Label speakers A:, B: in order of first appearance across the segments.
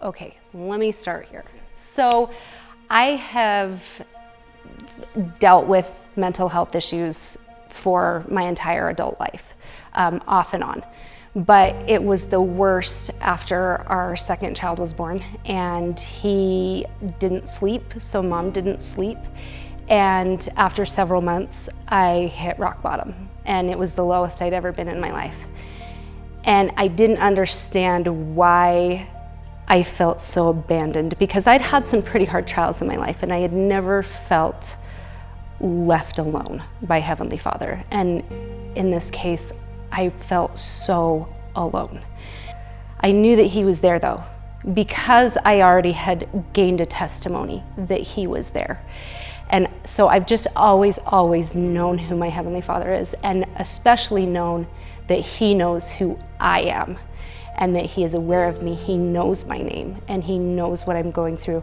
A: Okay, let me start here. So I have dealt with mental health issues for my entire adult life, off and on. But it was the worst after our second child was born, and he didn't sleep, so mom didn't sleep. And after several months, I hit rock bottom, and it was the lowest I'd ever been in my life. And I didn't understand why I felt so abandoned, because I'd had some pretty hard trials in my life, and I had never felt left alone by Heavenly Father. And in this case, I felt so alone. I knew that He was there though, because I already had gained a testimony that He was there. And so I've just always known who my Heavenly Father is, and especially known that He knows who I am, and that He is aware of me. He knows my name, and He knows what I'm going through.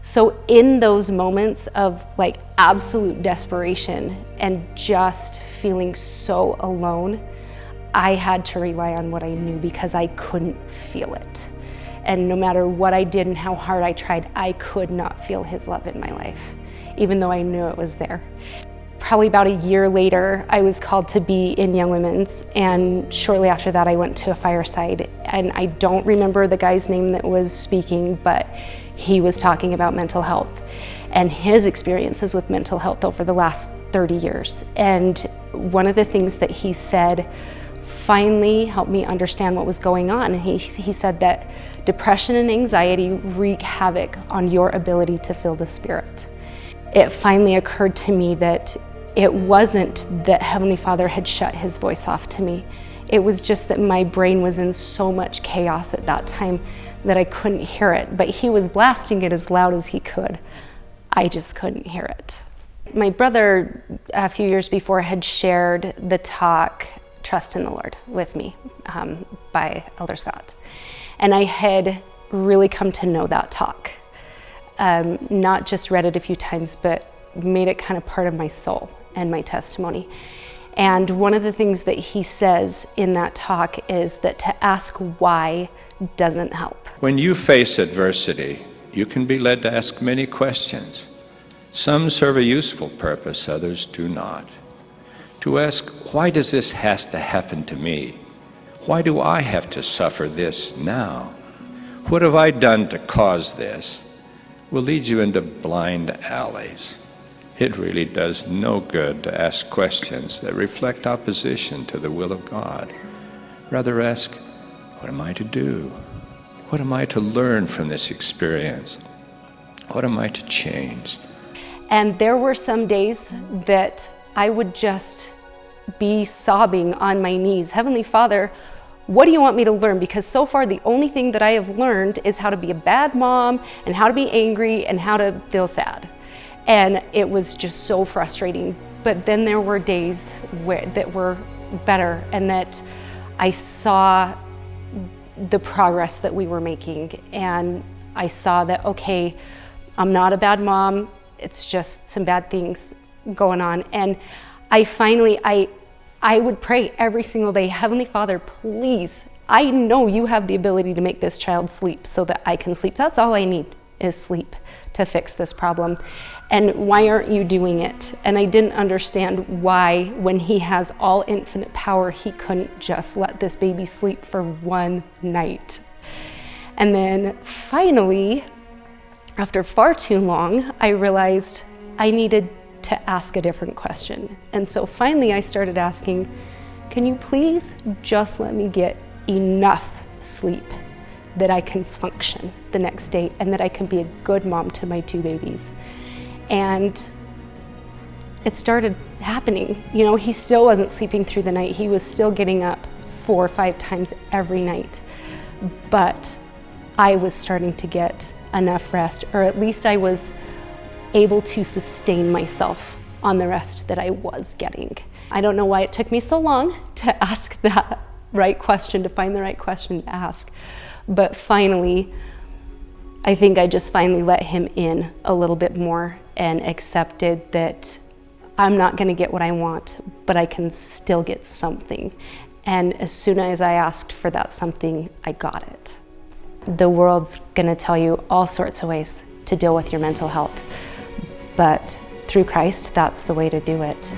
A: So in those moments of like absolute desperation and just feeling so alone, I had to rely on what I knew, because I couldn't feel it. And no matter what I did and how hard I tried, I could not feel His love in my life, even though I knew it was there. Probably about a year later, I was called to be in Young Women's, and shortly after that I went to a fireside. And I don't remember the guy's name that was speaking, but he was talking about mental health and his experiences with mental health over the last 30 years. And one of the things that he said finally helped me understand what was going on. And he said that depression and anxiety wreak havoc on your ability to feel the Spirit. It finally occurred to me that it wasn't that Heavenly Father had shut His voice off to me. It was just that my brain was in so much chaos at that time that I couldn't hear it, but He was blasting it as loud as He could. I just couldn't hear it. My brother, a few years before, had shared the talk, Trust in the Lord, with me by Elder Scott. And I had really come to know that talk. Not just read it a few times, but made it kind of part of my soul and my testimony. And one of the things that he says in that talk is that to ask why doesn't help.
B: When you face adversity, you can be led to ask many questions. Some serve a useful purpose, others do not. To ask, why does this has to happen to me? Why do I have to suffer this now? What have I done to cause this? Will lead you into blind alleys. It really does no good to ask questions that reflect opposition to the will of God. Rather ask, what am I to do? What am I to learn from this experience? What am I to change?
A: And there were some days that I would just be sobbing on my knees. Heavenly Father, what do you want me to learn? Because so far the only thing that I have learned is how to be a bad mom and how to be angry and how to feel sad. And it was just so frustrating. But then there were days that were better, and that I saw the progress that we were making. And I saw that, okay, I'm not a bad mom. It's just some bad things going on. And I finally, I would pray every single day, Heavenly Father, please, I know you have the ability to make this child sleep so that I can sleep. That's all I need is sleep to fix this problem. And why aren't you doing it? And I didn't understand why, when He has all infinite power, He couldn't just let this baby sleep for one night. And then finally, after far too long, I realized I needed to ask a different question. And so finally I started asking, can you please just let me get enough sleep that I can function the next day and that I can be a good mom to my two babies? And it started happening. You know, he still wasn't sleeping through the night. He was still getting up 4 or 5 times every night. But I was starting to get enough rest, or at least I was able to sustain myself on the rest that I was getting. I don't know why it took me so long to ask that right question, to find the right question to ask. But finally, I think I just finally let Him in a little bit more and accepted that I'm not going to get what I want, but I can still get something. And as soon as I asked for that something, I got it. The world's going to tell you all sorts of ways to deal with your mental health, but through Christ, that's the way to do it.